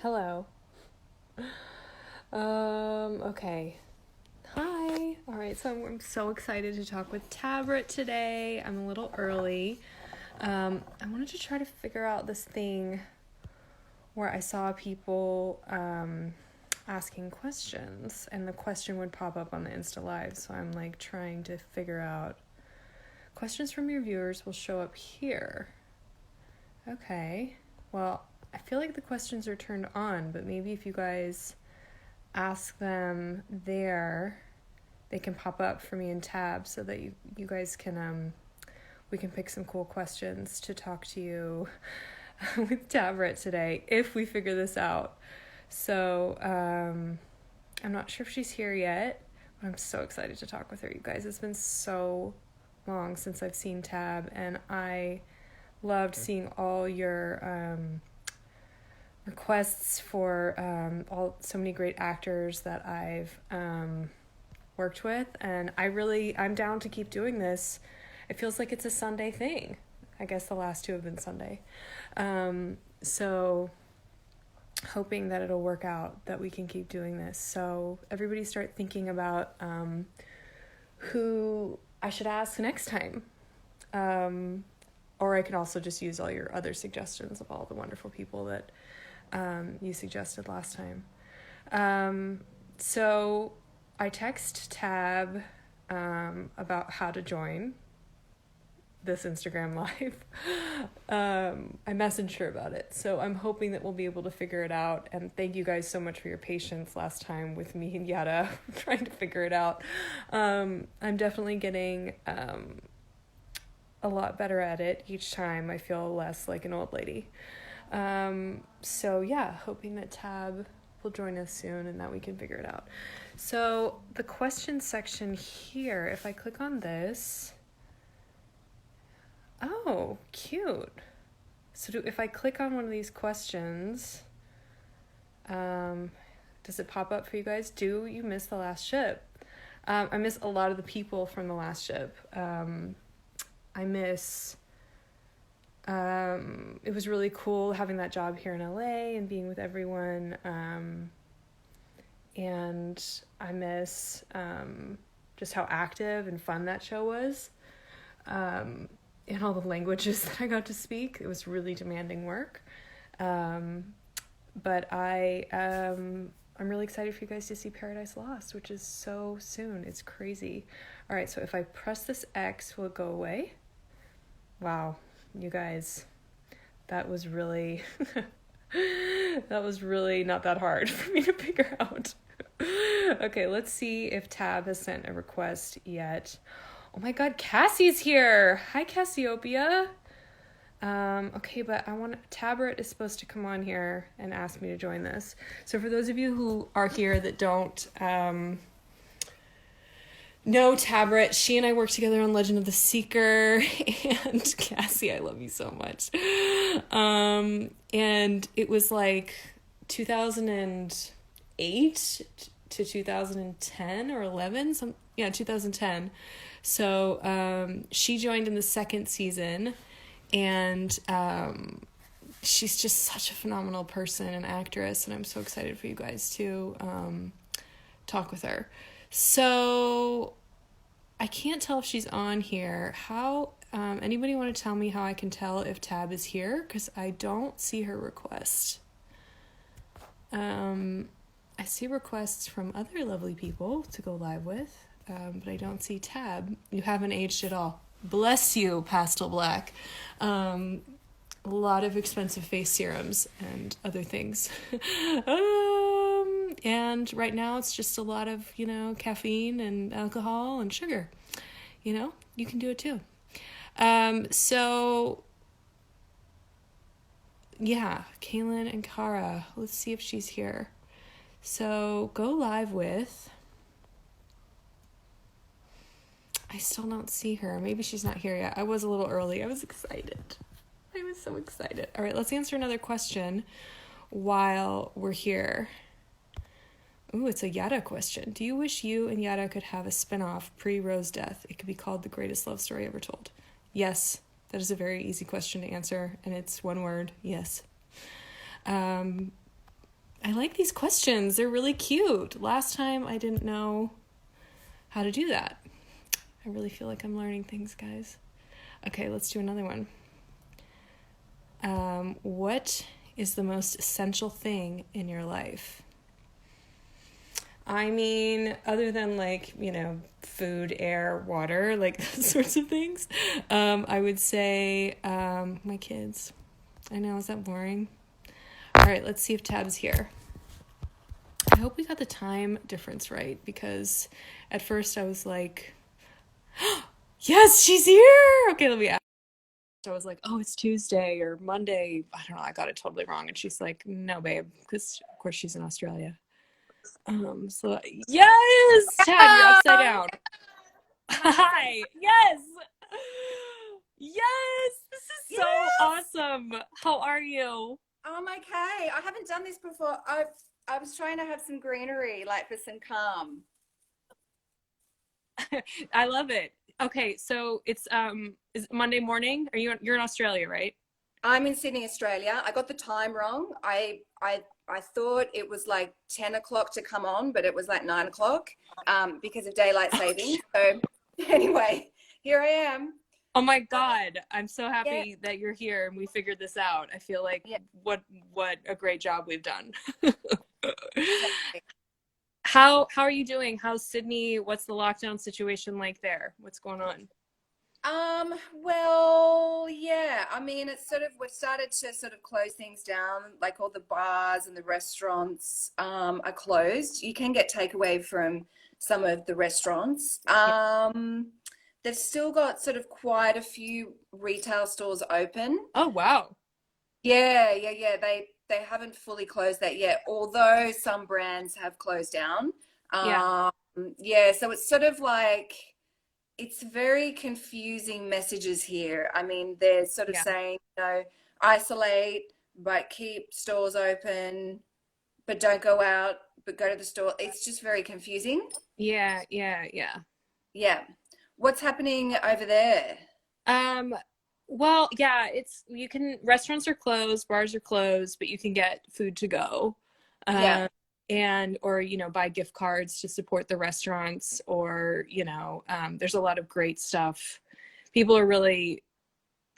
Hello. Okay. Hi. All right, so I'm so excited to talk with Tabrett today. I'm a little early. I wanted to try to figure out this thing where I saw people asking questions, and the question would pop up on the Insta Live, so I'm like trying to figure out questions from your viewers will show up here. Okay. Well, I feel like the questions are turned on, but maybe if you guys ask them there, they can pop up for me in tab so that you guys can, we can pick some cool questions to talk to you with Tabrett today, if we figure this out. So, I'm not sure if she's here yet, but I'm so excited to talk with her, you guys. It's been so long since I've seen Tab, and I loved seeing all your requests for so many great actors that I've worked with, and I'm down to keep doing this. It feels like it's a Sunday thing. I guess the last two have been Sunday. So hoping that it'll work out, that we can keep doing this. So everybody start thinking about who I should ask next time. Or I can also just use all your other suggestions of all the wonderful people that you suggested last time. So I text Tab about how to join this Instagram Live. I messaged her about it, so I'm hoping that we'll be able to figure it out, and thank you guys so much for your patience last time with me and Yada trying to figure it out. I'm definitely getting a lot better at it each time. I feel less like an old lady. So yeah, hoping that Tab will join us soon and that we can figure it out. So the question section here, if I click on this, oh, cute. So if I click on one of these questions, does it pop up for you guys? Do you miss the last ship? I miss a lot of the people from the last ship. I miss, it was really cool having that job here in LA and being with everyone. And I miss just how active and fun that show was. And all the languages that I got to speak. It was really demanding work. But I'm really excited for you guys to see Paradise Lost, which is so soon. It's crazy. All right, so if I press this X, will it go away? Wow, you guys, that was really not that hard for me to figure out. Okay, let's see if Tab has sent a request yet. Oh my God, Cassie's here. Hi, Cassiopeia. Okay, but Tabrett is supposed to come on here and ask me to join this. So for those of you who are here that don't know Tabrett, she and I worked together on Legend of the Seeker, and Cassie, I love you so much. And it was like 2008 to 2010 or 11, 2010. So she joined in the second season, and she's just such a phenomenal person and actress, and I'm so excited for you guys to talk with her. So I can't tell if she's on here. How anybody want to tell me how I can tell if Tab is here? Because I don't see her request. I see requests from other lovely people to go live with, but I don't see Tab. You haven't aged at all. Bless you, Pastel Black. A lot of expensive face serums and other things. And right now it's just a lot of, caffeine and alcohol and sugar. You can do it too. So yeah, Kaylin and Kara, let's see if she's here. So go live with, I still don't see her. Maybe she's not here yet. I was a little early. I was excited. I was so excited. All right, let's answer another question while we're here. Ooh, it's a Yada question. Do you wish you and Yada could have a spinoff pre-Rose death? It could be called The Greatest Love Story Ever Told. Yes, that is a very easy question to answer, and it's one word, yes. I like these questions. They're really cute. Last time I didn't know how to do that. I really feel like I'm learning things, guys. Okay, let's do another one. What is the most essential thing in your life? I mean, other than like, food, air, water, like those sorts of things, I would say my kids. I know, is that boring? All right, let's see if Tab's here. I hope we got the time difference right, because at first I was like, yes, she's here. Okay, let me ask. I was like, oh, it's Tuesday or Monday. I don't know. I got it totally wrong. And she's like, no, babe, because of course she's in Australia. So yes, Tab, you're upside down. Hi. Yes. Yes. This is so awesome. How are you? I'm okay. I haven't done this before. I was trying to have some greenery, like for some calm. I love it. Okay, so it's is it Monday morning? You're in Australia, right? I'm in Sydney, Australia. I got the time wrong. I thought it was like 10 o'clock to come on, but it was like 9 o'clock because of daylight saving. So anyway, here I am. Oh my God, I'm so Yeah, happy that you're here and we figured this out. I feel like yeah, what a great job we've done. exactly. How are you doing? How's Sydney? What's the lockdown situation like there? What's going on? Well, yeah. I mean, it's sort of we've started to sort of close things down, like all the bars and the restaurants are closed. You can get takeaway from some of the restaurants. Yeah. They've still got sort of quite a few retail stores open. Oh wow. Yeah, yeah, yeah. They haven't fully closed that yet, although some brands have closed down. Yeah. Um, yeah, so it's sort of like it's very confusing messages here. I mean, they're sort of Yeah. saying, isolate, but keep stores open, but don't go out, but go to the store. It's just very confusing. Yeah, yeah, yeah. Yeah. What's happening over there? Um, well, yeah, restaurants are closed, bars are closed, but you can get food to go. Yeah. Um, and or buy gift cards to support the restaurants, or there's a lot of great stuff. People are really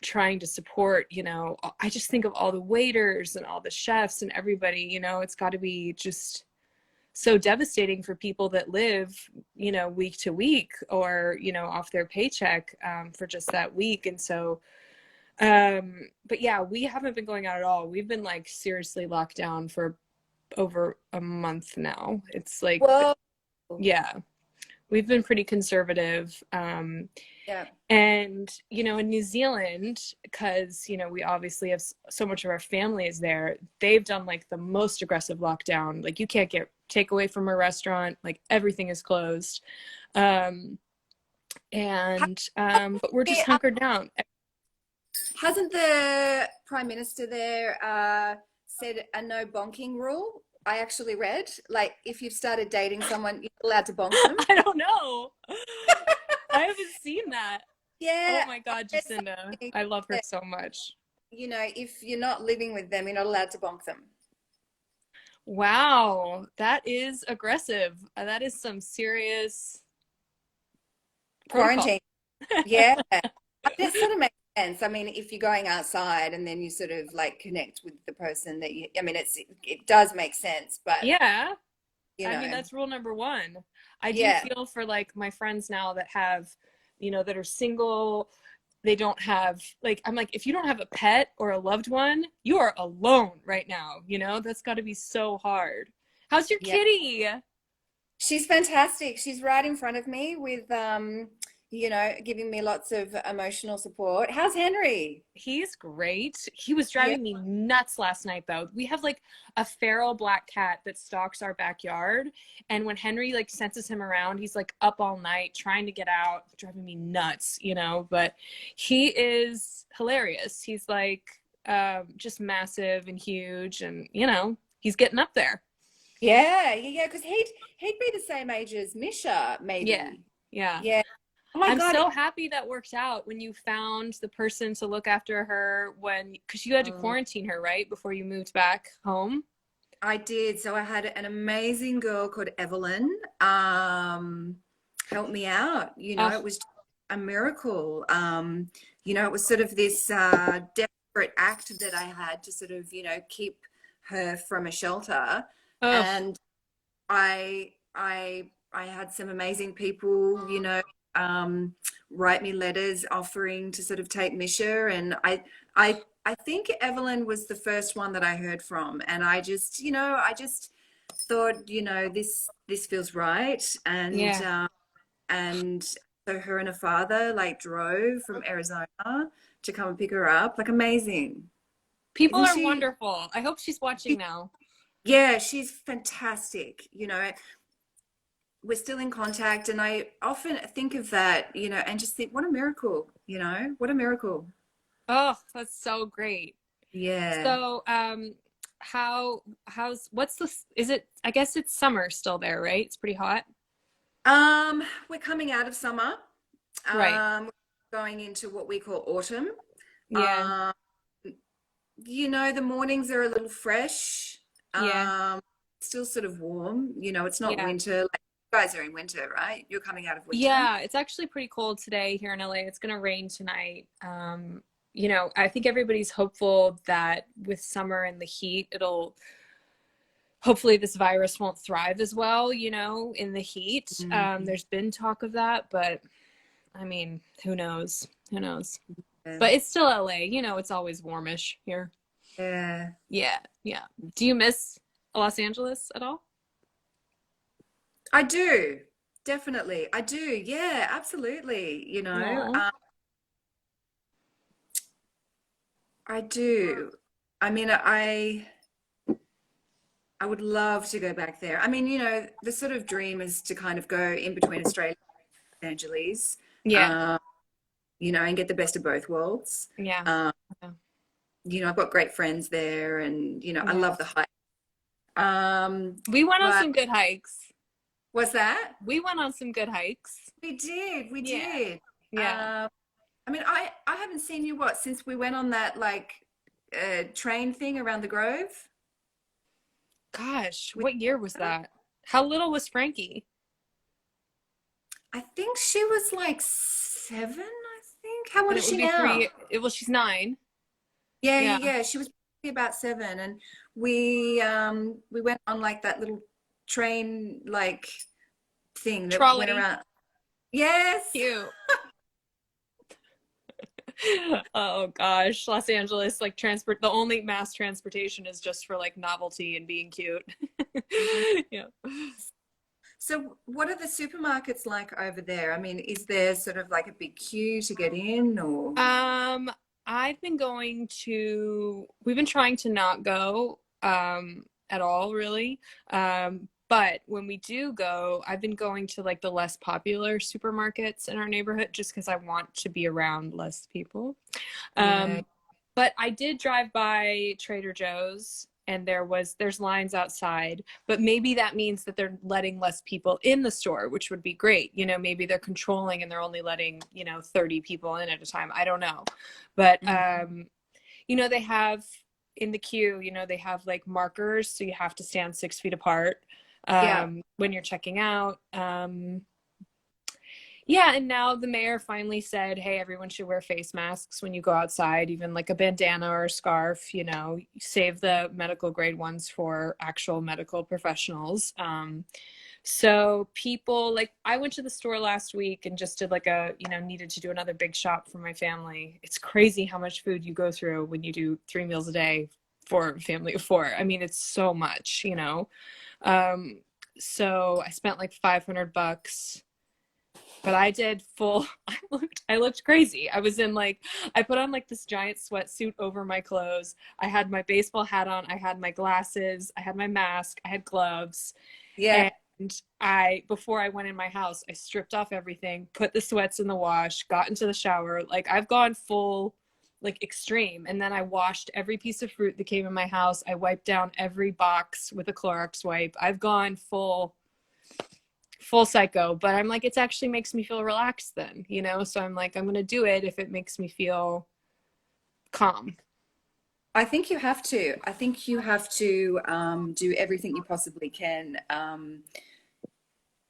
trying to support, I just think of all the waiters and all the chefs and everybody, it's got to be just so devastating for people that live, week to week, or, off their paycheck for just that week. And so, but yeah, we haven't been going out at all. We've been like seriously locked down for over a month now. It's like, Whoa. yeah, we've been pretty conservative. Yeah. And, in New Zealand, because, we obviously have so much of our family is there, they've done like the most aggressive lockdown. Like you can't get takeaway from a restaurant, like everything is closed. Um, but we're just Hey, hunkered down. hasn't the Prime Minister there said a no bonking rule? I actually read, like, if you've started dating someone, you're allowed to bonk them. I don't know. I haven't seen that. Oh Yeah, my God, I read Jacinda. something I love her that, so much. if you're not living with them, you're not allowed to bonk them. Wow, that is aggressive. That is some serious protocol. Quarantine. Yeah. That sort of makes sense. I mean, if you're going outside and then you sort of like connect with the person I mean, it does make sense, but Yeah. you I mean, know, that's rule number one. I do yeah, feel for like my friends now that have, that are single. They don't have, like, I'm like, if you don't have a pet or a loved one, you are alone right now. That's got to be so hard. How's your yeah. kitty? She's fantastic. She's right in front of me with giving me lots of emotional support. How's Henry? He's great. He was Yeah. driving me nuts last night though. We have like a feral black cat that stalks our backyard, and when Henry like senses him around, he's like up all night trying to get out, driving me nuts. But he is hilarious. He's like just massive and huge, and he's getting up there. Yeah, yeah, yeah. Because he'd be the same age as Misha, Yeah. maybe. Yeah. Yeah. Oh my I'm God. so happy that worked out when you found the person to look after her because you had to Mm, quarantine her, right? Before you moved back home. I did. So I had an amazing girl called Evelyn help me out. Oh, It was a miracle. It was sort of this desperate act that I had to sort of, keep her from a shelter. oh, And I had some amazing people, write me letters offering to sort of take Misha, and I think Evelyn was the first one that I heard from, and I just thought, this feels right, yeah. and so her and her father like drove from Arizona to come and pick her up, like amazing, People isn't are she? wonderful. I hope she's watching now. Yeah, she's fantastic. We're still in contact, and I often think of that, and just think, what a miracle, what a miracle. Oh, that's so great. Yeah. So, what's is it, I guess it's summer still there, right? It's pretty hot. We're coming out of summer. Right. Going into what we call autumn. Yeah. Um, the mornings are a little fresh. Yeah. Um, Still sort of warm. It's not Yeah. winter. Like you guys are in winter, right? You're coming out of winter. Yeah, it's actually pretty cold today here in LA. It's gonna rain tonight. I think everybody's hopeful that with summer and the heat, it'll hopefully this virus won't thrive as well, in the heat. Mm, There's been talk of that, but I mean, who knows? Who knows? yeah. But it's still LA, it's always warmish here. Yeah. Yeah, yeah. Do you miss Los Angeles at all? I do. Definitely. I do. Yeah, absolutely. No. I do. I mean, I would love to go back there. I mean, the sort of dream is to kind of go in between Australia and Los Angeles, Yeah, um, and get the best of both worlds. yeah, Um, yeah. I've got great friends there, and I Yeah. love the hike. Um, We went on but some good hikes. what's that? We went on some good hikes. We did, we Yeah, did. yeah. Um, I mean, I haven't seen you since we went on that like train thing around the Grove. Gosh, With, what year was that? How little was Frankie? I think she was like 7. I think. How old And is it would she be now? well, she's 9. Yeah, Yeah. yeah, yeah. She was probably about 7, and we went on like that little train like thing that went Trolley. around. Yes. Cute. Oh gosh, Los Angeles, like the only mass transportation is just for like novelty and being cute. Mhm. Yeah. So what are the supermarkets like over there? I mean, is there sort of like a big queue to get in, or? Um, we've been trying to not go at all really. But when we do go, I've been going to like the less popular supermarkets in our neighborhood just because I want to be around less people. Yeah. Um, but I did drive by Trader Joe's and there's lines outside, but maybe that means that they're letting less people in the store, which would be great. Maybe they're controlling and they're only letting, 30 people in at a time. I don't know. But Mhm. they have in the queue, they have like markers, so you have to stand 6 feet apart Yeah. when you're checking out. Yeah, and now the mayor finally said, hey, everyone should wear face masks when you go outside, even like a bandana or a scarf, save the medical grade ones for actual medical professionals. So people like I went to the store last week and just did like needed to do another big shop for my family. It's crazy how much food you go through when you do 3 meals a day for a family of 4. I mean, it's so much. Um, so I spent like $500, but I did full. I looked crazy. I was in like I put on like this giant sweatsuit over my clothes. I had my baseball hat on. I had my glasses. I had my mask. I had gloves. Yeah. And before I went in my house, I stripped off everything, put the sweats in the wash, got into the shower. Like I've gone full like extreme. And then I washed every piece of fruit that came in my house. I wiped down every box with a Clorox wipe. I've gone full psycho, but I'm like, it actually makes me feel relaxed then. So I'm like, I'm going to do it if it makes me feel calm. I think you have to. I think you have to do everything you possibly can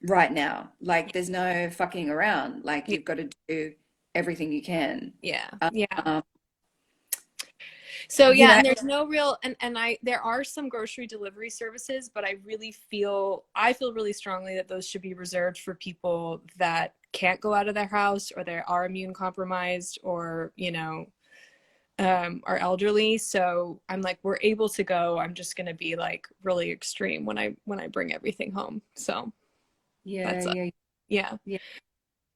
right now. Like, there's no fucking around. Like, Yeah, you've got to do everything you can. yeah, yeah. Um, So you yeah, know, and there's no real and I there are some grocery delivery services, but I feel really strongly that those should be reserved for people that can't go out of their house or they are immune compromised or, are elderly. So I'm like, we're able to go. I'm just gonna be like really extreme when I bring everything home. So yeah, that's yeah, yeah. yeah,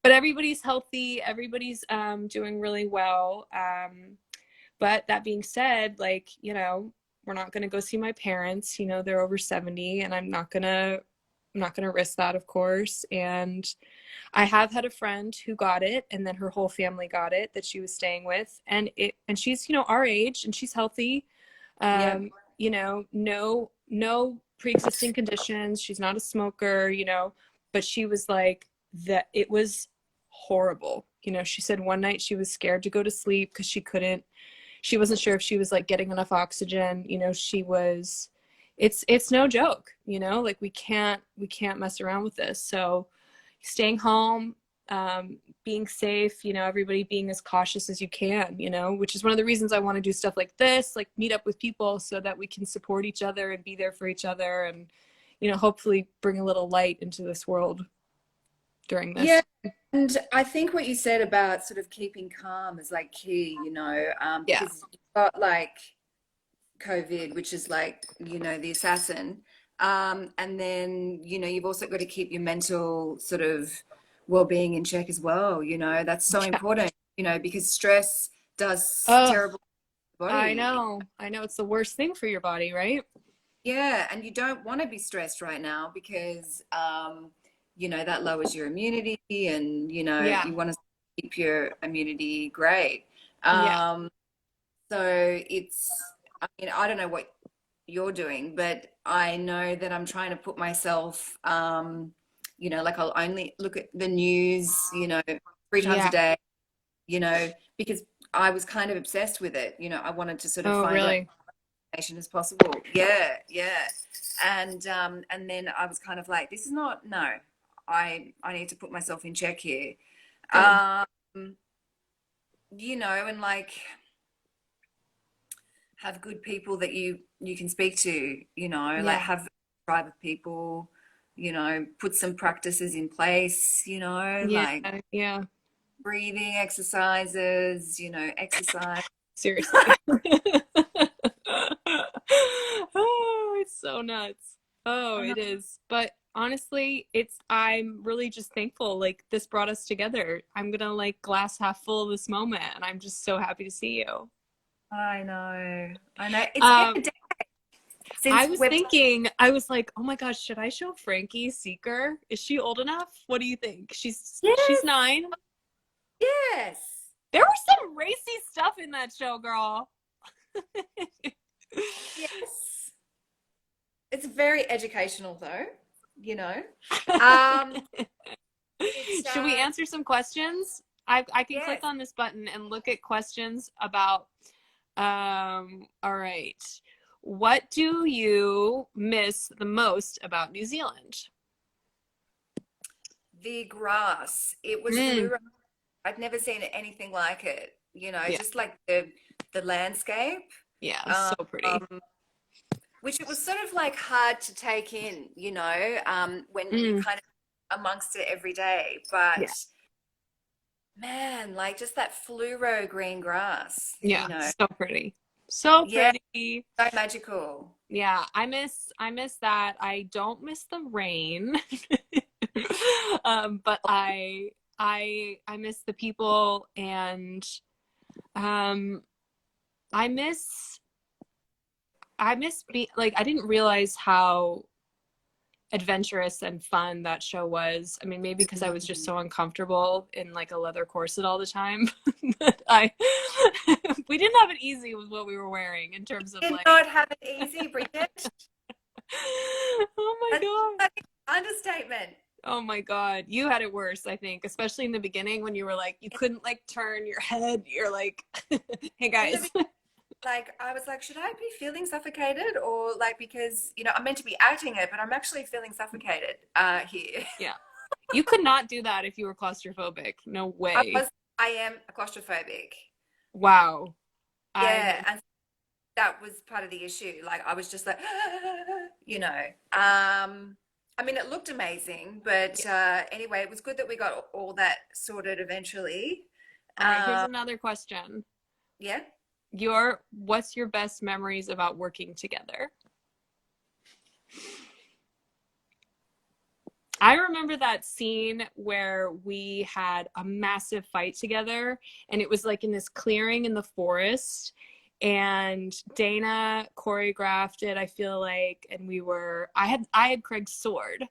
But everybody's healthy, everybody's doing really well. But that being said, like, we're not going to go see my parents. They're over 70 and I'm not going to risk that, of course. And I have had a friend who got it and then her whole family got it that she was staying with and she's, our age and she's healthy. yeah, No pre-existing conditions. She's not a smoker, but she was like that it was horrible. She said one night she was scared to go to sleep because she wasn't sure if she was like getting enough oxygen. It's no joke, like we can't mess around with this. So staying home, being safe, everybody being as cautious as you can, which is one of the reasons I want to do stuff like this, like meet up with people so that we can support each other and be there for each other and, hopefully bring a little light into this world during yeah. this. And I think what you said about sort of keeping calm is like key, Yeah. because you've got like COVID, which is like, the assassin. And then, you've also got to keep your mental sort of well-being in check as well. That's so Yeah. important, because stress does Oh, terrible to the I body. know. I know it's the worst thing for your body, right? Yeah, and you don't want to be stressed right now because that lowers your immunity and Yeah. you want to keep your immunity great. Yeah. Um, so I mean, I don't know what you're doing, but I know that I'm trying to put myself, like I'll only look at the news, 3 times a Yeah. day, because I was kind of obsessed with it. I wanted to sort of Oh, find out really? information as possible. Yeah, yeah. And then I was kind of like, this is not, no, I need to put myself in check here. Good. Um, and like have good people that you can speak to, like Yeah. have a tribe of people, put some practices in place, Yeah. like Yeah. breathing exercises, exercise. Seriously. Oh, it's so nuts. Oh, I know. it is. But honestly, I'm really just thankful. Like, this brought us together. I'm gonna like glass half full of this moment, and I'm just so happy to see you. I know. I know. It's been a Um, day I since was we've. thinking, I was like, oh my gosh, should I show Frankie Seeker? Is she old enough? What do you think? She's Yes, 9. yes, There was some racy stuff in that show, girl. yes. It's very educational, though. You know. Um, it's Should we answer some questions? I can click yes. on this button and look at questions about all right. What do you miss the most about New Zealand? The grass. It was Mm, fluoro. I'd never seen anything like it. yeah, Just like the landscape. yeah, Um, so pretty. which it was sort of like hard to take in, when you Mm, kind of amongst it every day. yeah, But man, like just that fluoro green grass, yeah, so pretty. So yeah, pretty. so magical. Yeah, I miss that. I don't miss the rain. But I miss the people and um I miss being like I didn't realize how adventurous and fun that show was. I mean, maybe because I was just so uncomfortable in like a leather corset all the time. But we didn't have it easy with what we were wearing in terms of Did like not have it easy, Bridget. oh my That's god. like an understatement. Oh my God. You had it worse, I think, especially in the beginning when you were like, you couldn't like turn your head. You're like, hey In the guys. like I was like, should I be feeling suffocated or like because I'm meant to be acting it, but I'm actually feeling suffocated here. Yeah. You could not do that if you were claustrophobic. No I way. was I am claustrophobic. Wow. Yeah, I'm and that was part of the issue. Like I was just like, I mean, it looked amazing, but yeah. anyway, it was good that we got all that sorted eventually. All right, here's another question. Yeah. What's your best memories about working together? I remember that scene where we had a massive fight together, and it was like in this clearing in the forest, and Dana choreographed it, I feel like, and I had Craig's sword,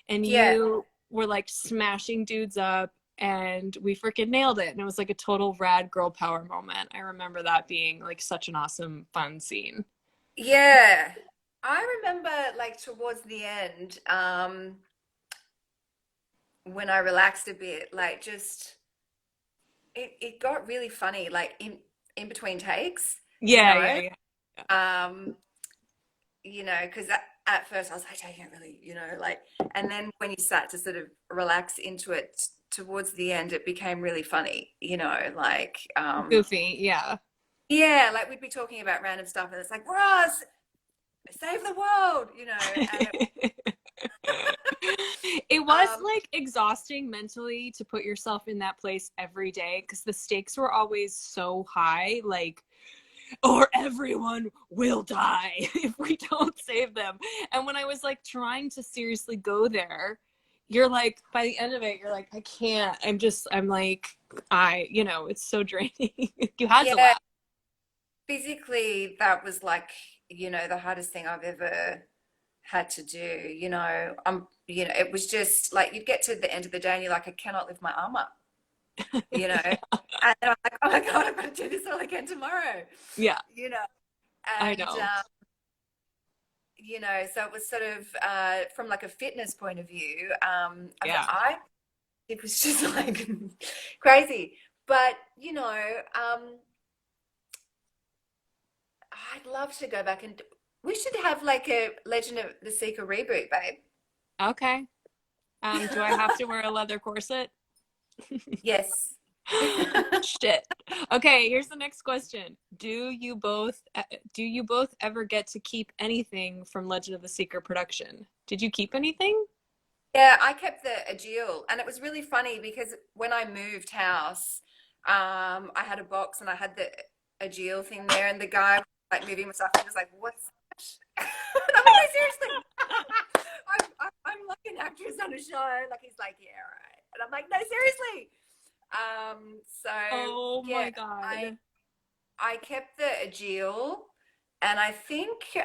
and Yeah. you were like smashing dudes up, and we freaking nailed it, and it was like a total rad girl power moment. I remember that being like such an awesome fun scene. Yeah. I remember like towards the end, when I relaxed a bit, like just it got really funny, like in between takes, you Yeah, yeah, know. yeah. Um, because at first I was like taking it really, like, and then when you start to sort of relax into it towards the end, it became really funny, like, Goofy, yeah. yeah, like we'd be talking about random stuff and it's like, Ross, save the world, and It was um, like exhausting mentally to put yourself in that place every day because the stakes were always so high, like, or everyone will die if we don't save them. And when I was like trying to seriously go there, you're like, by the end of it, you're like, I can't. I'm like, it's so draining. You had to yeah, laugh. physically that was like, the hardest thing I've ever had to do, it was just like you'd get to the end of the day and you're like, I cannot lift my arm up, and then I'm like, oh my God, I've got to do this all again tomorrow, Yeah, you know, I and, know. so it was sort of from like a fitness point of view, Yeah. it was just like crazy, but, I'd love to go back and we should have like a Legend of the Seeker reboot, babe. Okay. Do I have to wear a leather corset? Yes. Shit. Okay, here's the next question. Do you both ever get to keep anything from Legend of the Seeker production? Did you keep anything? Yeah, I kept the Agile, and it was really funny because when I moved house, I had a box and I had the Agile thing there, and the guy was like moving my stuff. He was like, "What's that?" And I'm like, "No, seriously, I'm like an actress on a show." Like he's like, "Yeah, right," and I'm like, "No, seriously." So Oh yeah, my I God. I kept the Agile. And I think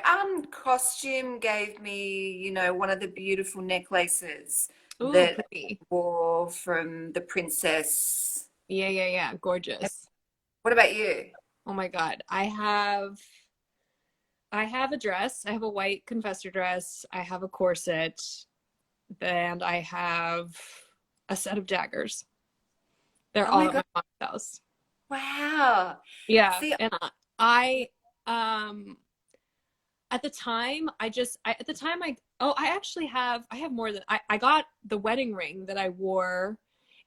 costume gave me, one of the beautiful necklaces Ooh, that pretty. I wore from the princess. Yeah, yeah, yeah. Gorgeous. What about you? Oh my God. I have a dress. I have a white confessor dress. I have a corset, and I have a set of daggers. They're Oh all my at my God. mom's house. Wow. Yeah, See, and I um at the time at the time I have more than I got the wedding ring that I wore,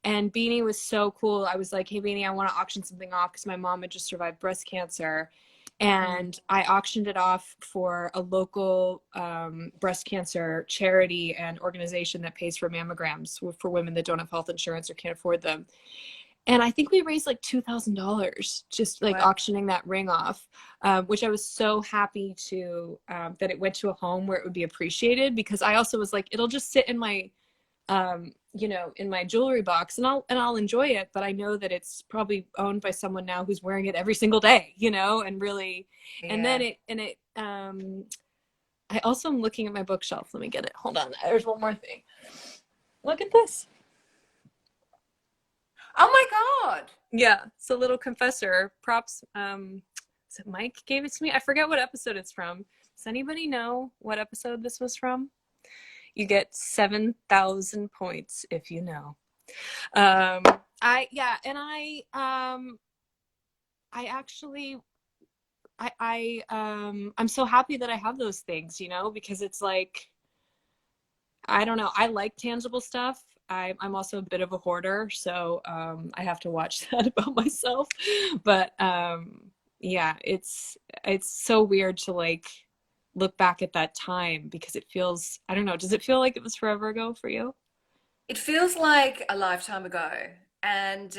and Beanie was so cool. I was like, hey Beanie, I want to auction something off because my mom had just survived breast cancer, mm, and I auctioned it off for a local breast cancer charity and organization that pays for mammograms for women that don't have health insurance or can't afford them. And I think we raised like $2,000 just like wow. auctioning that ring off, which I was so happy to that it went to a home where it would be appreciated, because I also was like, it'll just sit in my in my jewelry box, and I'll enjoy it, but I know that it's probably owned by someone now who's wearing it every single day, and really, and then Yeah. I also am looking at my bookshelf. Let me get it. Hold on. There's one more thing. Look at this. Oh my God. Yeah, it's a little confessor. Props. So Mike gave it to me. I forget what episode it's from. Does anybody know what episode this was from? You get 7,000 points if you know. I yeah, and I actually I'm so happy that I have those things, you know, because it's like, I don't know. I like tangible stuff. I'm also a bit of a hoarder, so I have to watch that about myself. But yeah, it's so weird to like look back at that time because it feels, I don't know, does it feel like it was forever ago for you? It feels like a lifetime ago. And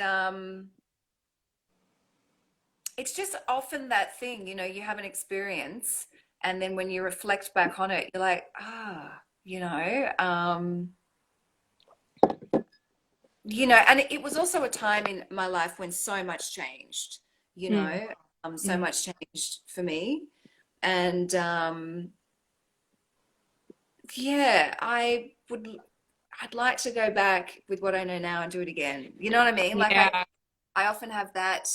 it's just often that thing, you know, you have an experience, and then when you reflect back on it, you're like, and it was also a time in my life when so much changed, you Mm, know, so mm, much changed for me. And yeah, I'd like to go back with what I know now and do it again. You know what I mean? Like yeah. I often have that,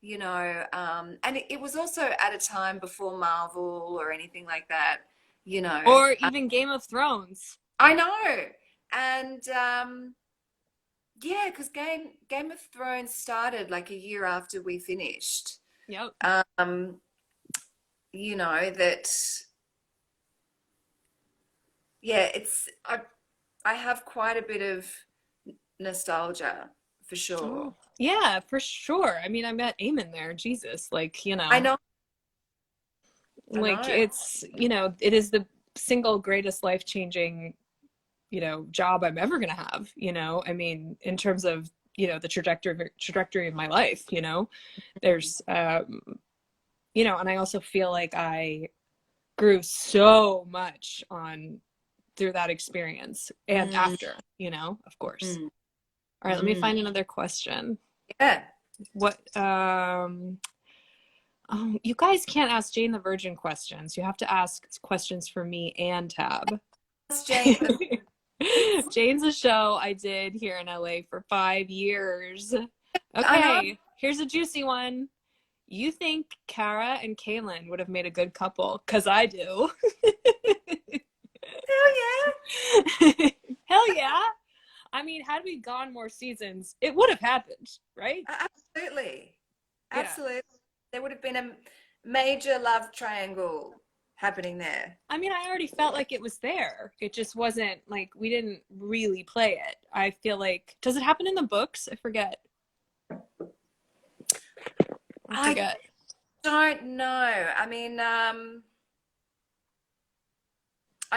and it was also at a time before Marvel or anything like that, you know. Or even Game of Thrones. I know. And yeah, because Game of Thrones started like a year after we finished. Yep. Um, you know, that yeah, I have quite a bit of nostalgia for sure. Oh, yeah, for sure. I mean, I met Eamon there. Jesus, like, I know, I like know. it's, it is the single greatest life-changing, job I'm ever gonna have, I mean, in terms of, the trajectory of my life, there's and I also feel like I grew so much on through that experience and Mm, after, of course. mm, All right, let me mm. find another question. Yeah. What you guys can't ask Jane the Virgin questions. You have to ask questions for me and Tab. That's Jane the Jane's a show I did here in LA for 5 years. I know. Okay, here's a juicy one. You think Kara and Kaylin would have made a good couple? Because I do. Hell yeah. Hell yeah. I mean, had we gone more seasons, it would have happened, right? Absolutely. Yeah. Absolutely. There would have been a major love triangle happening there. I mean, I already felt like it was there. It just wasn't like we didn't really play it. I feel like, does it happen in the books? I forget. I I forget. don't know. I mean, I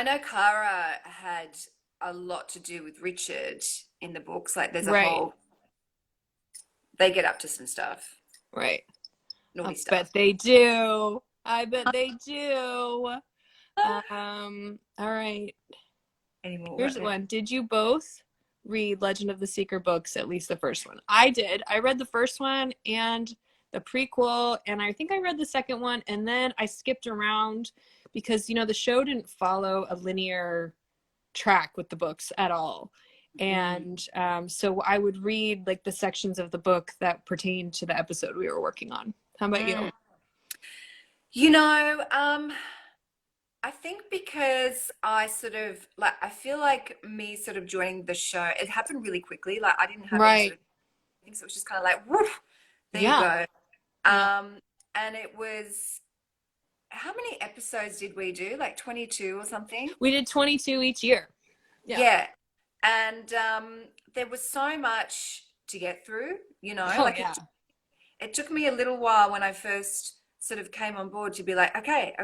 know Kara had a lot to do with Richard in the books. Like there's a Right, whole, they get up to some stuff, right. I naughty bet stuff. they do. I bet they do. All right. Anymore. Here's one. Did you both read Legend of the Seeker books, at least the first one? I did. I read the first one and the prequel, and I think I read the second one, and then I skipped around because, the show didn't follow a linear track with the books at all. Mm. And so I would read like the sections of the book that pertained to the episode we were working on. How about you? Mm. You know, I think because I sort of like, I feel like me sort of joining the show, it happened really quickly. Like I didn't have any sort Right. of thing, so it was just kind of like, woof, there you Yeah. go. Yeah. And it was, how many episodes did we do? Like 22 or something? We did 22 each year. Yeah. Yeah. And there was so much to get through, Oh, like yeah. it took me a little while when I first sort of came on board to be like, okay,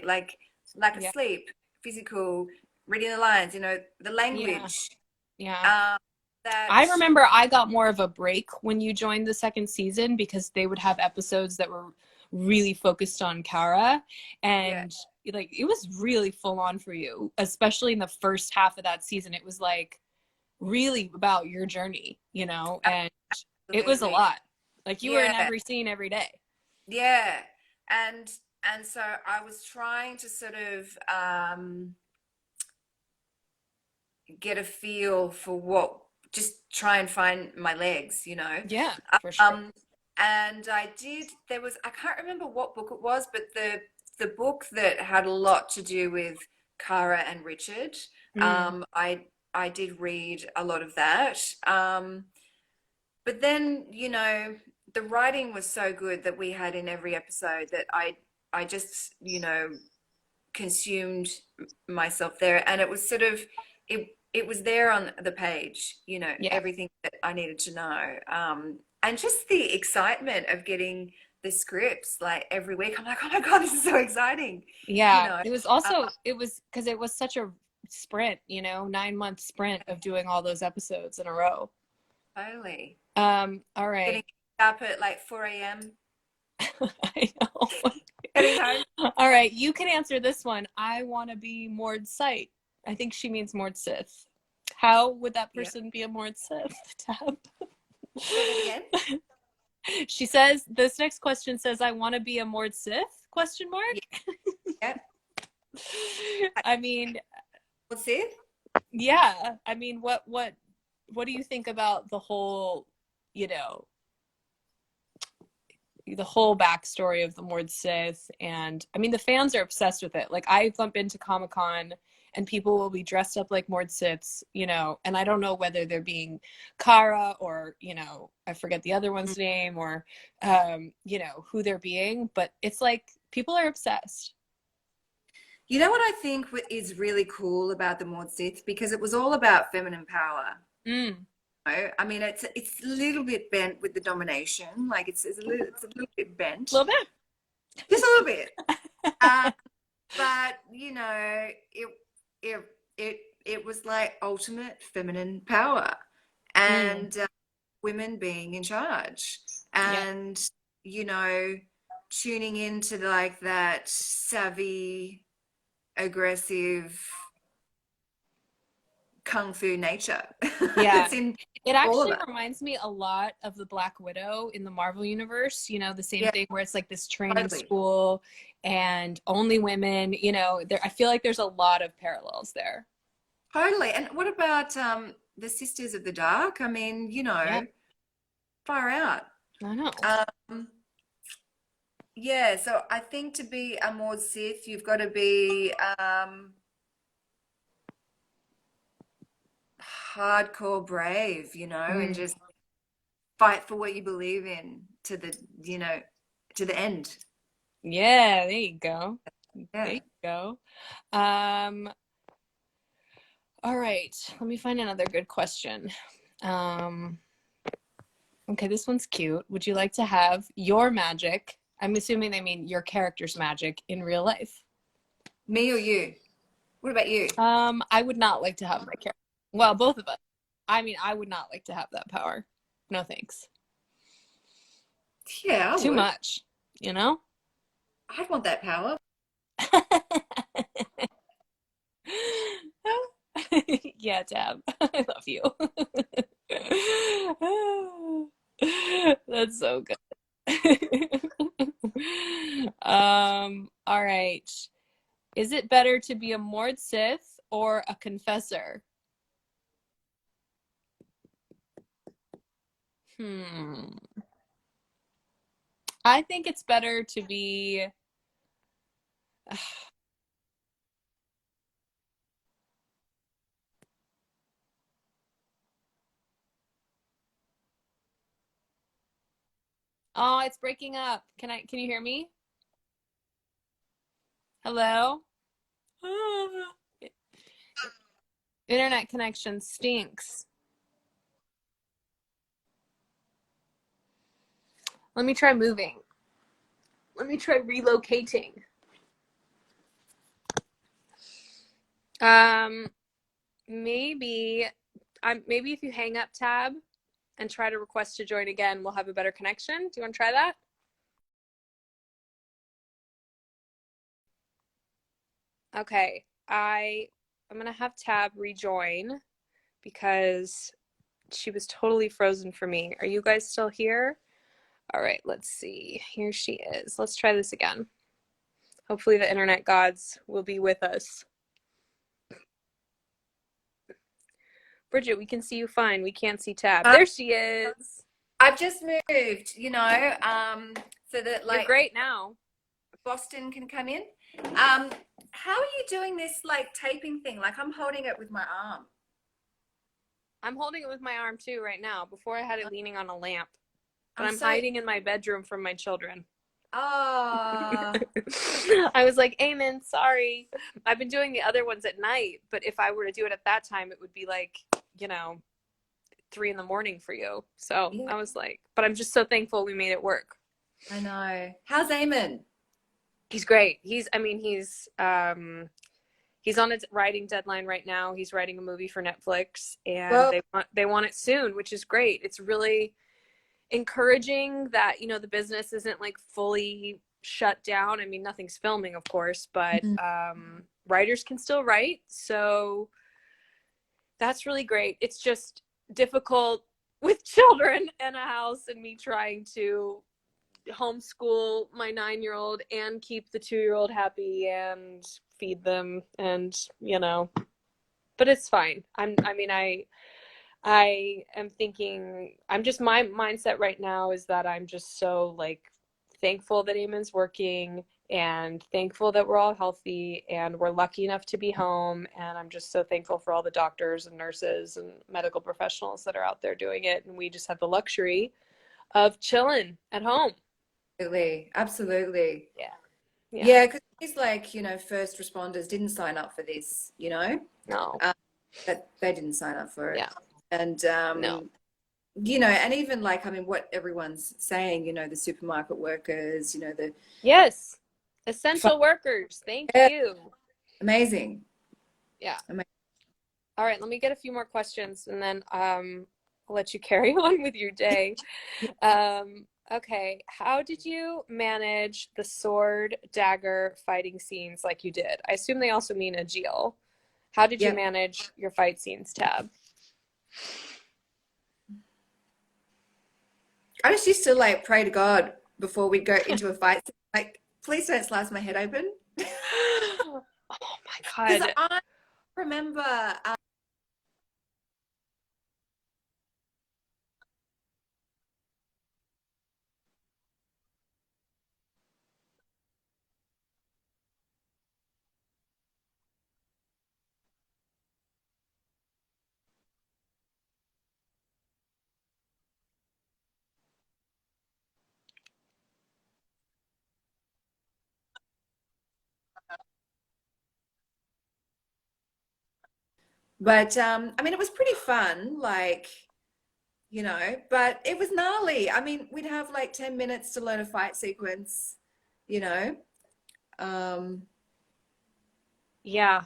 like a Yeah. sleep, physical, reading the lines, the Yeah. language. Yeah. Um, that I remember I got more of a break when you joined the second season because they would have episodes that were really focused on Kara, yeah, and like it was really full on for you, especially in the first half of that season. It was like really about your journey, and it was a absolutely. lot. Like you were in Yeah, every scene every day. yeah. And and so I was trying to sort of get a feel for what, just try and find my legs. Yeah, for sure. Um, and I did, I can't remember what book it was, but the book that had a lot to do with Kara and Richard, Mm. I did read a lot of that. But then, the writing was so good that we had in every episode that I just, consumed myself there, and it was sort of it was there on the page, Yeah. everything that I needed to know, and just the excitement of getting the scripts like every week. I'm like, oh my God, this is so exciting, you Yeah. know. It was uh, also, it was because it was such a sprint, 9-month sprint of doing all those episodes in a row. Totally. All Getting right. up at like 4 a.m. I know. Getting home. All right, you can answer this one. I want to be Mord Sight. I think she means Mord Sith. How would that Yeah. person be a Mord Sith, Tab? Say that again. She says, this next question says, I want to be a Mord Sith? Question Yeah. mark? Yeah. I mean, What's it? yeah. I mean, what do you think about the whole, you know, the whole backstory of the Mord Sith? And I mean, the fans are obsessed with it. Like, I bump into Comic-Con and people will be dressed up like Mord Siths, and I don't know whether they're being Kara or, I forget the other one's name, or, who they're being, but it's like people are obsessed. You know what I think is really cool about the Maud Sith, because it was all about feminine power. Mm. I mean, it's a little bit bent with the domination, like it's a little bit A bent, little bit. just a little bit. Um, but it it it was like ultimate feminine power, Mm. and women being in charge, Yeah. and you know, tuning into like that savvy, aggressive kung fu nature Yeah. that's in It all of actually us. reminds me a lot of the Black Widow in the Marvel universe, the same Yeah, thing where it's like this training totally. school and only women, there I feel like there's a lot of parallels there. Totally. And what about the Sisters of the Dark? I mean, Yeah, far out. I know. Um, yeah, so I think to be a Maud Sith, you've got to be hardcore brave, and Mm. just fight for what you believe in to the end. Yeah, there you go. There Yeah. you go. Um, all right, let me find another good question. Um, okay, this one's cute. Would you like to have your magic? I'm assuming they mean your character's magic in real life. Me or you? What about you? I would not like to have my character. Well, both of us. I mean, I would not like to have that power. No thanks. Yeah, I Too would. much, you know? I'd want that power. Yeah, Tab. I love you. That's so good. All right. Is it better to be a Mord Sith or a confessor? Hmm. I think it's better to be. Oh, it's breaking up. Can you hear me? Hello? Ah. Internet connection stinks. Let me try moving. Let me try relocating. Um, maybe maybe if you hang up Tab and try to request to join again, we'll have a better connection. Do you want to try that? Okay. I'm gonna have Tab rejoin because she was totally frozen for me. Are you guys still here? All right, let's see. Here she is. Let's try this again. Hopefully the internet gods will be with us. Bridget, we can see you fine. We can't see Tab. Uh, There she is. I've just moved, so that You're like great now. Boston can come in. How are you doing this like taping thing? Like I'm holding it with my arm. I'm holding it with my arm too right now. Before I had it leaning on a lamp, but I'm I'm so hiding in my bedroom from my children. Ah, I was like, Amen, sorry. I've been doing the other ones at night, but if I were to do it at that time, it would be like, you know, 3 in the morning for you. So yeah, I was like, but I'm just so thankful we made it work. I know. How's Eamon? He's great. I mean, he's on a writing deadline right now. He's writing a movie for Netflix, and Well, they want it soon, which is great. It's really encouraging that, you know, the business isn't like fully shut down. I mean, nothing's filming, of course, but mhm. writers can still write. So that's really great. It's just difficult with children and a house and me trying to homeschool my 9-year-old and keep the 2-year-old happy and feed them, and you know, but it's fine. I am thinking, I'm just, my mindset right now is that I'm just so like thankful that Eamon's working and thankful that we're all healthy and we're lucky enough to be home. And I'm just so thankful for all the doctors and nurses and medical professionals that are out there doing it. And we just have the luxury of chilling at home. Absolutely, absolutely. Yeah. Yeah. Yeah, because these like, first responders didn't sign up for this, No. um, that they didn't sign up for it. Yeah. And No. and even like, I mean, what everyone's saying, the supermarket workers, the Yes. Essential workers. Thank yeah, you. amazing. Yeah. Amazing. All right, let me get a few more questions and then I'll let you carry on with your day. Okay, how did you manage the sword dagger fighting scenes like you did? I assume they also mean a Jill. How did you Yep. manage your fight scenes, Tab? I just used to like pray to God before we'd go into a fight. Like, please don't slice my head open. Oh my Because God. I remember, but I mean, it was pretty fun, like, but it was gnarly. I mean, we'd have like 10 minutes to learn a fight sequence, you know. Um, Yeah.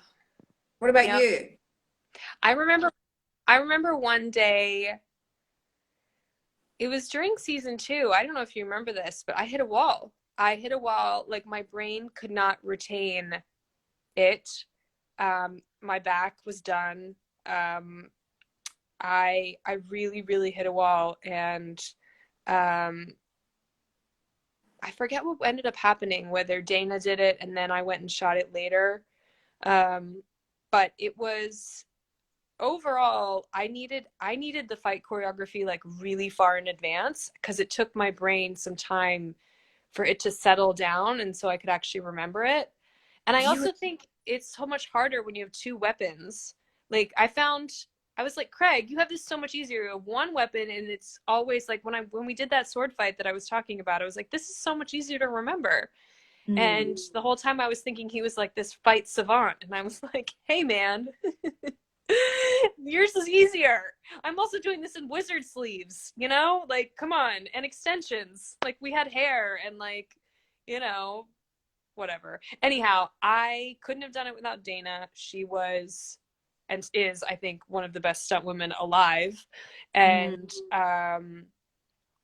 what about Yep. you? I remember I remember one day, it was during season 2. I don't know if you remember this, but I hit a wall. I hit a wall, like my brain could not retain it. My back was done. Um, I really really hit a wall, and um, I forget what ended up happening. Whether Dana did it and then I went and shot it later. Um, but it was overall, I needed the fight choreography like really far in advance because it took my brain some time for it to settle down and so I could actually remember it. And I You, also think it's so much harder when you have two weapons. Like I was like, Craig, you have this so much easier. You have one weapon and it's always like when we did that sword fight that I was talking about, I was like, this is so much easier to remember. mm, And the whole time I was thinking he was like this fight savant. And I was like, hey man, yours is easier. I'm also doing this in wizard sleeves, you know? Like, come on. And extensions. Like, we had hair and, like, you know, whatever. Anyhow, I couldn't have done it without Dana. She was and is, I think, one of the best stunt women alive. mm, And,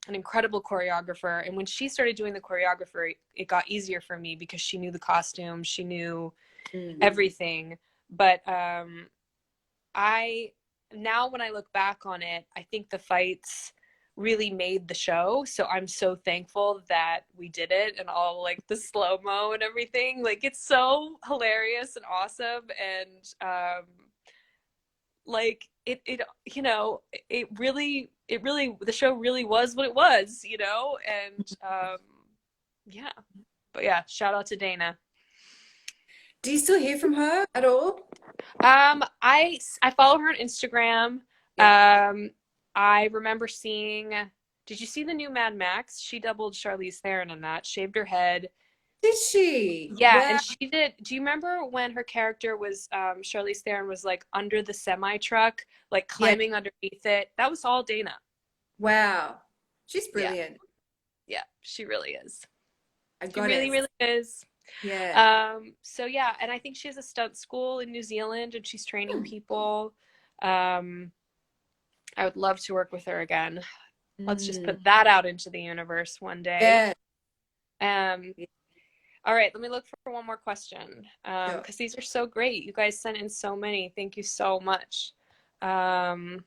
an incredible choreographer. And when she started doing the choreography, it got easier for me because she knew the costume, she knew mm. everything. But I now when I look back on it, I think the fights really made the show. So I'm so thankful that we did it and all like the slow mo and everything. Like it's so hilarious and awesome, and like it you know it really the show really was what it was, you know, and yeah. But yeah, shout out to Dana. Do you still hear from her at all? I follow her on Instagram. Yeah. I remember seeing Did you see the new Mad Max? She doubled Charlize Theron in that, shaved her head. Did she? Yeah, Wow. and she did. Do you remember when her character was, Charlize Theron was like under the semi truck, like Yeah. climbing underneath it? That was all Dana. Wow. She's Yeah, brilliant. yeah, she really is. A She really, goddess. really is. Yeah. So yeah, and I think she has a stunt school in New Zealand and she's training Hmm. people. Um, I would love to work with her again. Let's just Mm. put that out into the universe one day. Yeah. Um, Yeah, all right, let me look for one more question. sure. Because these are so great. You guys sent in so many. Thank you so much. Um,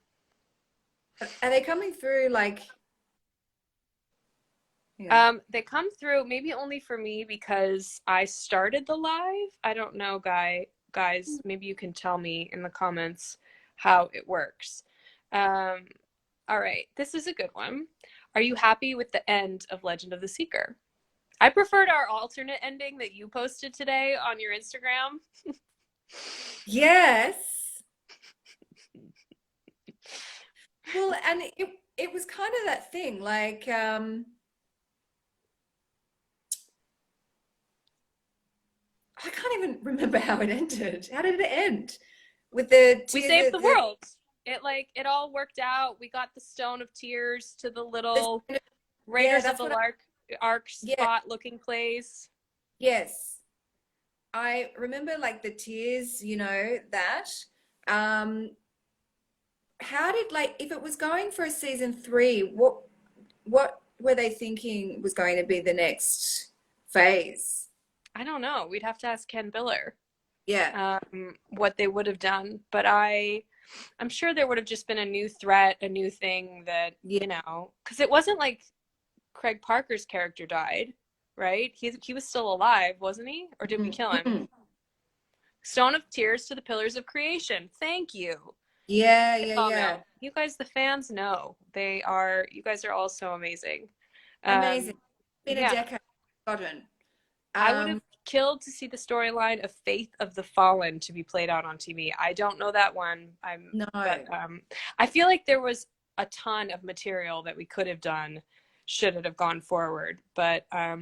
Are they coming through like, you know? they come through maybe only for me because I started the live. I don't know, guys, maybe you can tell me in the comments how it works. Um, all right, this is a good one. Are you happy with the end of Legend of the Seeker? I preferred our alternate ending that you posted today on your Instagram. Yes. Well, and it was kind of that thing, like I can't even remember how it ended. How did it end? With the We tears saved the world. It all worked out. We got the Stone of Tears to the little yeah, Raiders of that's the what Ark yeah, spot looking place. yes. I remember like the tears, that. Um, how did like if it was going for a season three, what were they thinking was going to be the next phase? I don't know. We'd have to ask Ken Biller Yeah. what they would have done. But I'm sure there would have just been a new threat, a new thing that, Yeah. because it wasn't like Craig Parker's character died, right? He was still alive, wasn't he? Or did we kill him? Mm-hmm. Stone of Tears to the Pillars of Creation. Thank you. Yeah, You yeah, all yeah. know. You guys, the fans know. You guys are all so amazing. Amazing. Um, Been a yeah, decade forgotten. I would have Um, killed to see the storyline of Faith of the Fallen to be played out on TV. I don't know that one. no. But I feel like there was a ton of material that we could have done should it have gone forward. But I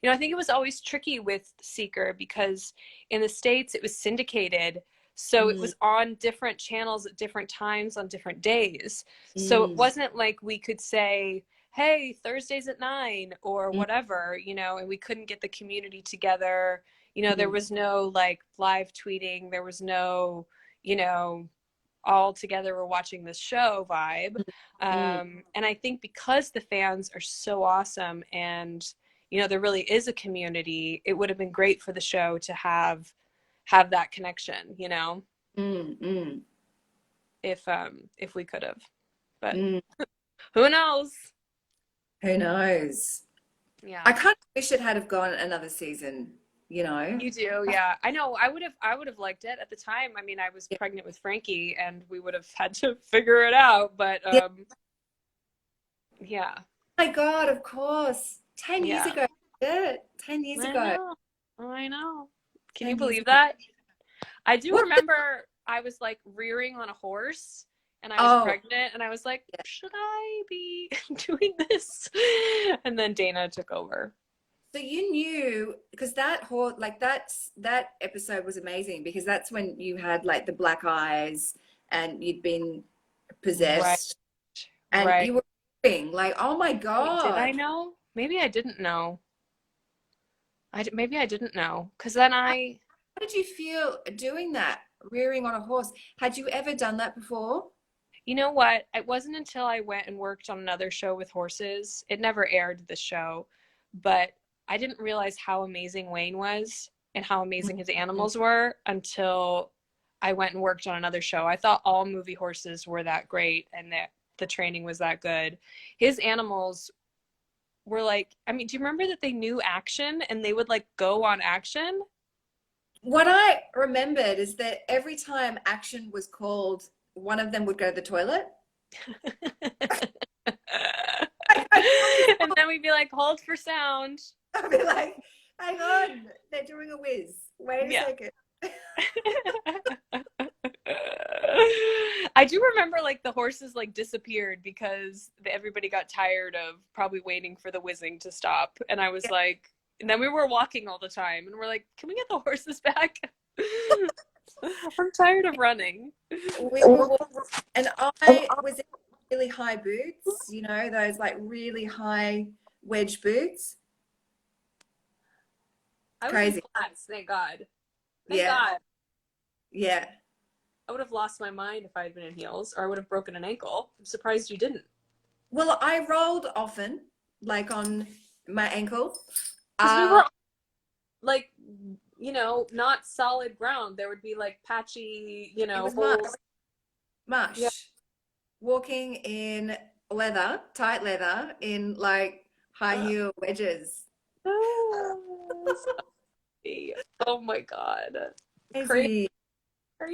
think it was always tricky with Seeker because in the States it was syndicated. So it Mm, was on different channels at different times on different days. So it mm, wasn't like we could say, hey, Thursdays at 9 or mm, whatever, and we couldn't get the community together. There mm, was no like live tweeting, there was no, you know, all together we're watching this show vibe. mm. And I think because the fans are so awesome and, there really is a community, it would have been great for the show to have that connection, Mm, mm, if we could have. But mm. who knows? Who knows? Yeah. I kind of wish it had have gone another season, you know? You do, yeah. I know. I would have liked it at the time. I mean, I was Yeah. pregnant with Frankie, and we would have had to figure it out. But Yeah. yeah, Oh my God, of course. 10 years yeah. ago. Yeah, 10 years I ago. know. I know. Can you 10 years believe ago. that? I do What? remember I was like rearing on a horse, and I was Oh, pregnant, and I was like, yeah. should I be doing this? And then Dana took over. So you knew because that whole like that episode was amazing because that's when you had like the black eyes and you'd been Right. possessed and Right. you were weeping, like, oh my Wait, did I God. know? Maybe I didn't know. Maybe I didn't know, because then How I did you feel doing that, rearing on a horse? Had you ever done that before? You know what? It wasn't until I went and worked on another show with horses. It never aired the show, but I didn't realize how amazing Wayne was and how amazing his Mhm. animals were until I went and worked on another show. I thought all movie horses were that great and that the training was that good. His animals were like, I mean, do you remember that they knew action and they would like go on action? What I remembered is that every time action was called, one of them would go to the toilet. And then we'd be like, hold for sound. I'd be like, hang on, they're doing a whiz. Wait a Yeah. second. I do remember like the horses like disappeared because everybody got tired of probably waiting for the whizzing to stop. And I was Yeah. like, and then we were walking all the time and we're like, can we get the horses back? I'm tired of running. We were, and I was in really high boots, you know, those like really high wedge boots. I was in Crazy. flats, thank God. Thank Yeah. God. Yeah. I would have lost my mind if I had been in heels, or I would have broken an ankle. I'm surprised you didn't. Well, I rolled often, like on my ankle. Because we were like, you know, not solid ground. There would be like patchy, you It know, was holes. mush. Yeah. Walking in leather, tight leather, in like high heel wedges. Oh my God. Crazy, Crazy.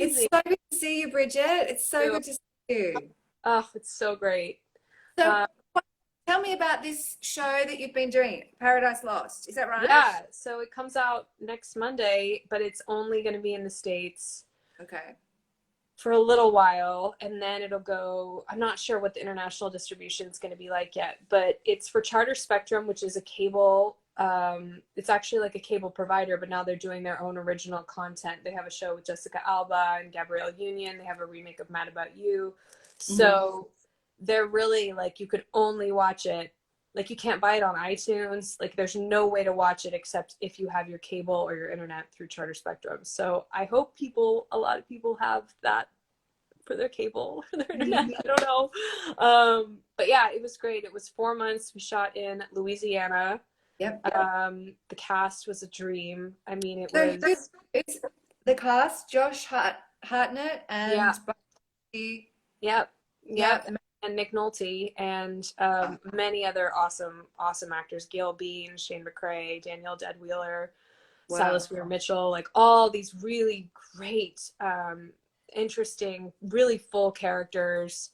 It's crazy. so good to see you, Bridget. It's so good to see you. Oh, it's so great. So, tell me about this show that you've been doing, Paradise Lost. Is that right? Yeah, so it comes out next Monday, but it's only going to be in the States Okay. for a little while, and then it'll go. I'm not sure what the international distribution is going to be like yet, but it's for Charter Spectrum, which is a cable. It's actually like a cable provider, but now they're doing their own original content. They have a show with Jessica Alba and Gabrielle Union. They have a remake of Mad About You. So they're really like, you could only watch it. Like, you can't buy it on iTunes. Like, there's no way to watch it except if you have your cable or your internet through Charter Spectrum. So I hope a lot of people have that for their cable, for their internet. I don't know. But yeah, it was great. It was 4 months. We shot in Louisiana. Yep. The cast was a dream. I mean, it So was. who's the cast? Josh Hartnett and Yeah. Bucky. Yep. Yep. And Nick Nolte and many other awesome actors. Gail Bean, Shane McRae, Danielle Deadwheeler, Wow. Silas Weir Mitchell, like all these really great, interesting, really full characters.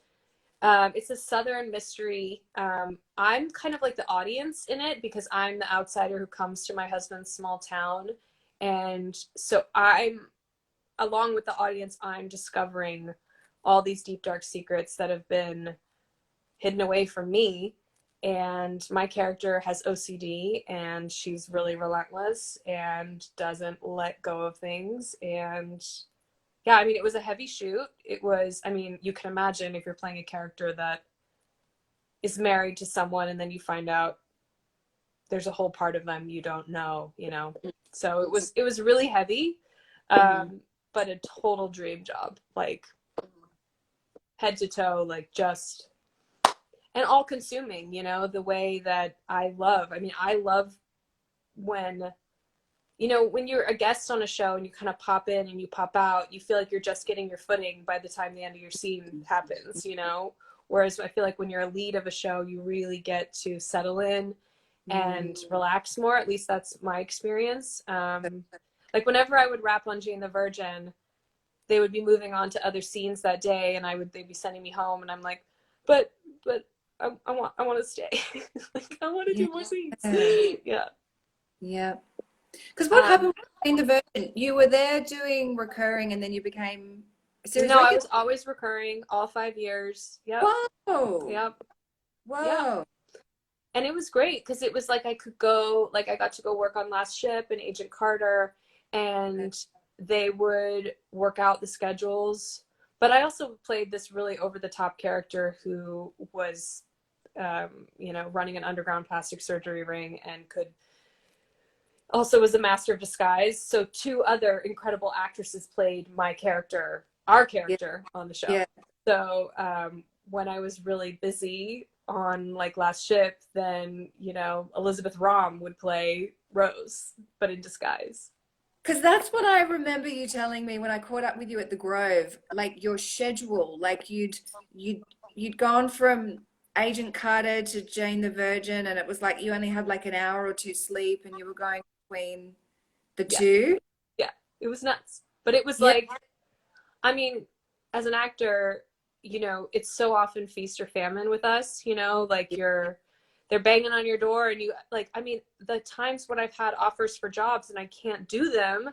It's a Southern mystery. I'm kind of like the audience in it because I'm the outsider who comes to my husband's small town. And so along with the audience, I'm discovering all these deep, dark secrets that have been hidden away from me. And my character has OCD, and she's really relentless and doesn't let go of things. And yeah, I mean, it was a heavy shoot. It was, I mean, you can imagine if you're playing a character that is married to someone and then you find out there's a whole part of them you don't know, you know. So it was really heavy, but a total dream job, like head to toe, like just, and all consuming, you know, the way that I love. I mean, I love when, you know, when you're a guest on a show and you kind of pop in and you pop out, you feel like you're just getting your footing by the time the end of your scene happens, you know? Whereas I feel like when you're a lead of a show, you really get to settle in and relax more. At least that's my experience. Like whenever I would rap on Jane the Virgin, they would be moving on to other scenes that day, and they'd be sending me home, and I'm like, but I want to stay. Like, I want to do more scenes. Yeah. Yeah. Because what happened in the Virgin? You were there doing recurring, and then you became a series No, I regular? was always recurring all 5 years. Yep. Whoa. Yep. Whoa. Yeah. And it was great because it was like I could go, like I got to go work on Last Ship and Agent Carter, and they would work out the schedules. But I also played this really over the top character who was, you know, running an underground plastic surgery ring and also was a master of disguise. So 2 other incredible actresses played our character on the show. Yeah. So when I was really busy on like Last Ship, then, you know, Elizabeth Rom would play Rose, but in disguise. Because that's what I remember you telling me when I caught up with you at the Grove, like your schedule, like you'd gone from Agent Carter to Jane the Virgin, and it was like you only had like an hour or 2 sleep, and you were going between the two. Yeah, it was nuts. But it was Yeah. like, I mean, as an actor, you know, it's so often feast or famine with us, you know, like they're banging on your door and you like, I mean, the times when I've had offers for jobs and I can't do them.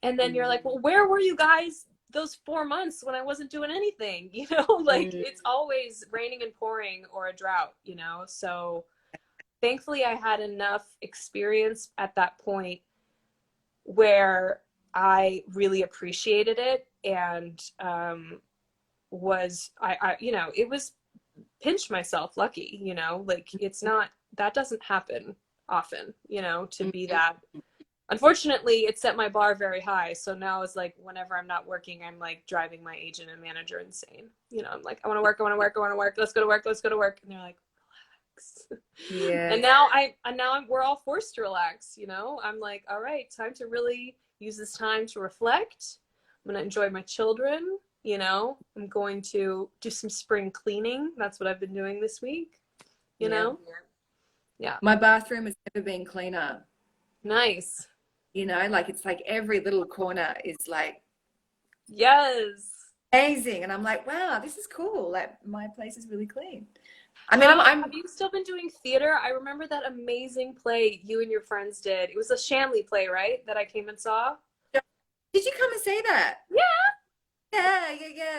And then you're like, well, where were you guys those 4 months when I wasn't doing anything, you know, like it's always raining and pouring or a drought, you know? So thankfully I had enough experience at that point where I really appreciated it, and you know, it was pinch myself lucky, you know, like it's not, that doesn't happen often, you know, to be that. Unfortunately, it set my bar very high. So now it's like whenever I'm not working, I'm like driving my agent and manager insane. You know, I'm like, I want to work, I want to work, I want to work. Let's go to work, let's go to work. And they're like, relax. Yeah. And now we're all forced to relax. You know, I'm like, all right, time to really use this time to reflect. I'm gonna enjoy my children. You know, I'm going to do some spring cleaning. That's what I've been doing this week. You know, yeah. My bathroom has never been cleaner. Nice. You know, like it's like every little corner is like yes, amazing, and I'm like, wow, this is cool. Like my place is really clean. I mean, I'm have you still been doing theater? I remember that amazing play you and your friends did. It was a Shanley play, right? That I came and saw. Did you come and see that? Yeah.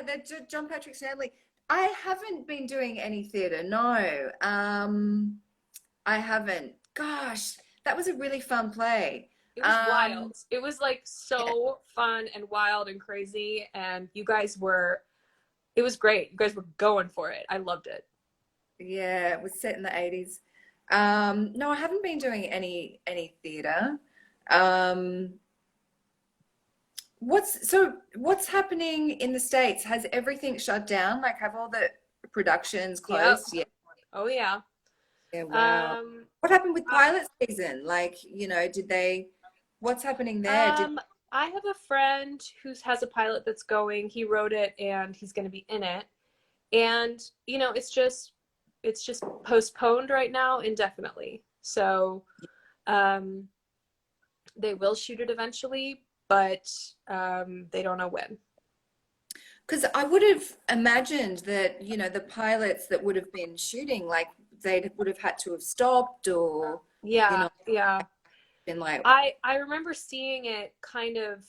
That John Patrick Stanley. I haven't been doing any theater. No, I haven't. Gosh, that was a really fun play. It was wild. It was like so fun and wild and crazy, and you guys were. It was great. You guys were going for it. I loved it. Yeah, it was set in the 80s. No, I haven't been doing any theater. Um, what's happening in the States? Has everything shut down? Like, have all the productions closed? Yep. Oh yeah. Yeah, wow. What happened with pilot season? Like, you know, what's happening there? I have a friend who has a pilot that's going. He wrote it and he's going to be in it. And, you know, it's just postponed right now indefinitely. So, they will shoot it eventually, but they don't know when. Because I would have imagined that, you know, the pilots that would have been shooting, like they would have had to have stopped or, yeah, you know, yeah. Been like, I remember seeing it kind of,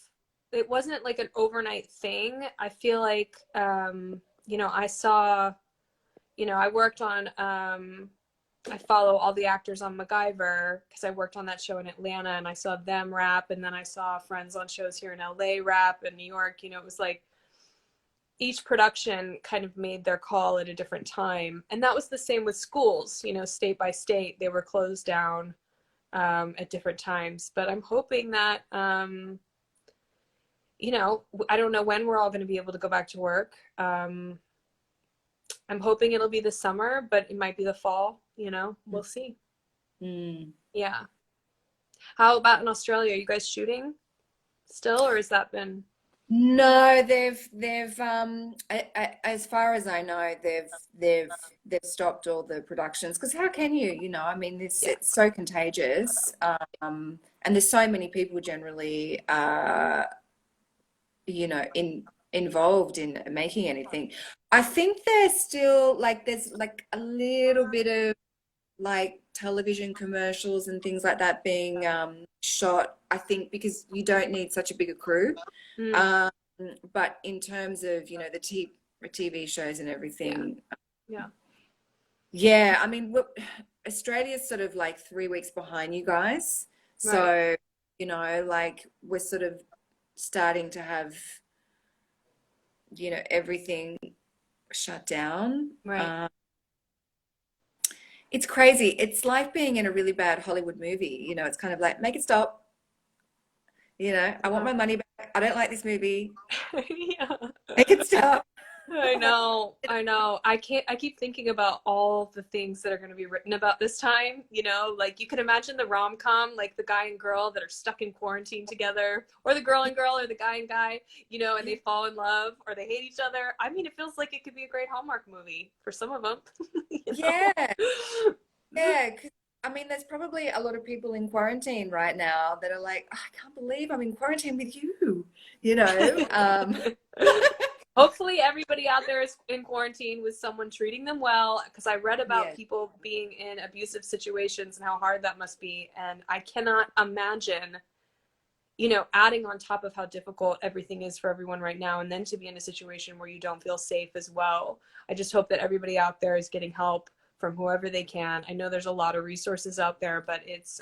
it wasn't like an overnight thing. I feel like, you know, I saw, you know, I worked on, I follow all the actors on MacGyver because I worked on that show in Atlanta, and I saw them rap, and then I saw friends on shows here in LA rap and New York. You know, it was like each production kind of made their call at a different time. And that was the same with schools, you know, state by state, they were closed down at different times. But I'm hoping that, you know, I don't know when we're all going to be able to go back to work. I'm hoping it'll be the summer, but it might be the fall, you know, we'll see. Yeah. How about in Australia? Are you guys shooting still, or has that been? No, they've as far as I know, they've stopped all the productions, because how can you, you know, I mean, it's so contagious, and there's so many people generally, you know, involved in making anything. I think there's still like there's like a little bit of like television commercials and things like that being shot, I think, because you don't need such a bigger crew. But in terms of, you know, the TV shows and everything, yeah, I mean, Australia's sort of like 3 weeks behind you guys, so you know, like we're sort of starting to have, you know, everything shut down. It's crazy. It's like being in a really bad Hollywood movie. You know, it's kind of like, make it stop. You know, I want my money back. I don't like this movie. Make it stop. I know. I keep thinking about all the things that are going to be written about this time, you know, like you can imagine the rom-com, like the guy and girl that are stuck in quarantine together, or the girl and girl, or the guy and guy, you know, and they fall in love or they hate each other. I mean, it feels like it could be a great Hallmark movie for some of them. You know? Yeah. I mean, there's probably a lot of people in quarantine right now that are like, oh, I can't believe I'm in quarantine with you, you know. Hopefully everybody out there is in quarantine with someone treating them well, because I read about people being in abusive situations and how hard that must be, and I cannot imagine adding on top of how difficult everything is for everyone right now, and then to be in a situation where you don't feel safe as well. I just hope that everybody out there is getting help from whoever they can. I know there's a lot of resources out there, but it's,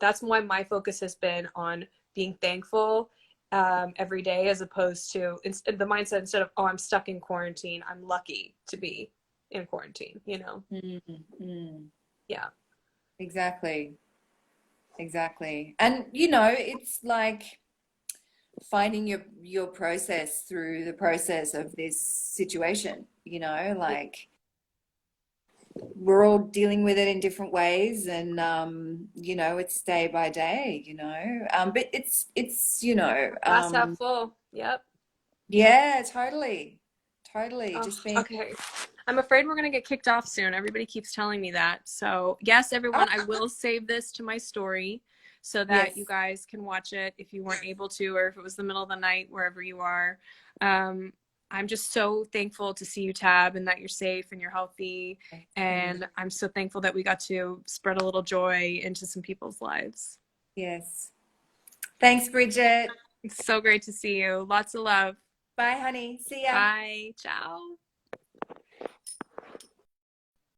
that's why my focus has been on being thankful every day, as opposed to the mindset instead of, oh, I'm stuck in quarantine. I'm lucky to be in quarantine, Mm. Yeah. Exactly. Exactly. And it's like finding your process through the process of this situation, like we're all dealing with it in different ways, and it's day by day, but Glass half full. Yep. yeah, totally Oh, just being. okay. I'm afraid we're going to get kicked off soon. Everybody keeps telling me that. So, yes, everyone, I will save this to my story so that you Yes, guys can watch it if you weren't able to, or if it was the middle of the night, wherever you are. Um, I'm just so thankful to see you, Tab, and that you're safe and you're healthy. And I'm so thankful that we got to spread a little joy into some people's lives. yes. Thanks, Bridget. It's so great to see you. Lots of love. Bye, honey. See ya. Bye. Ciao.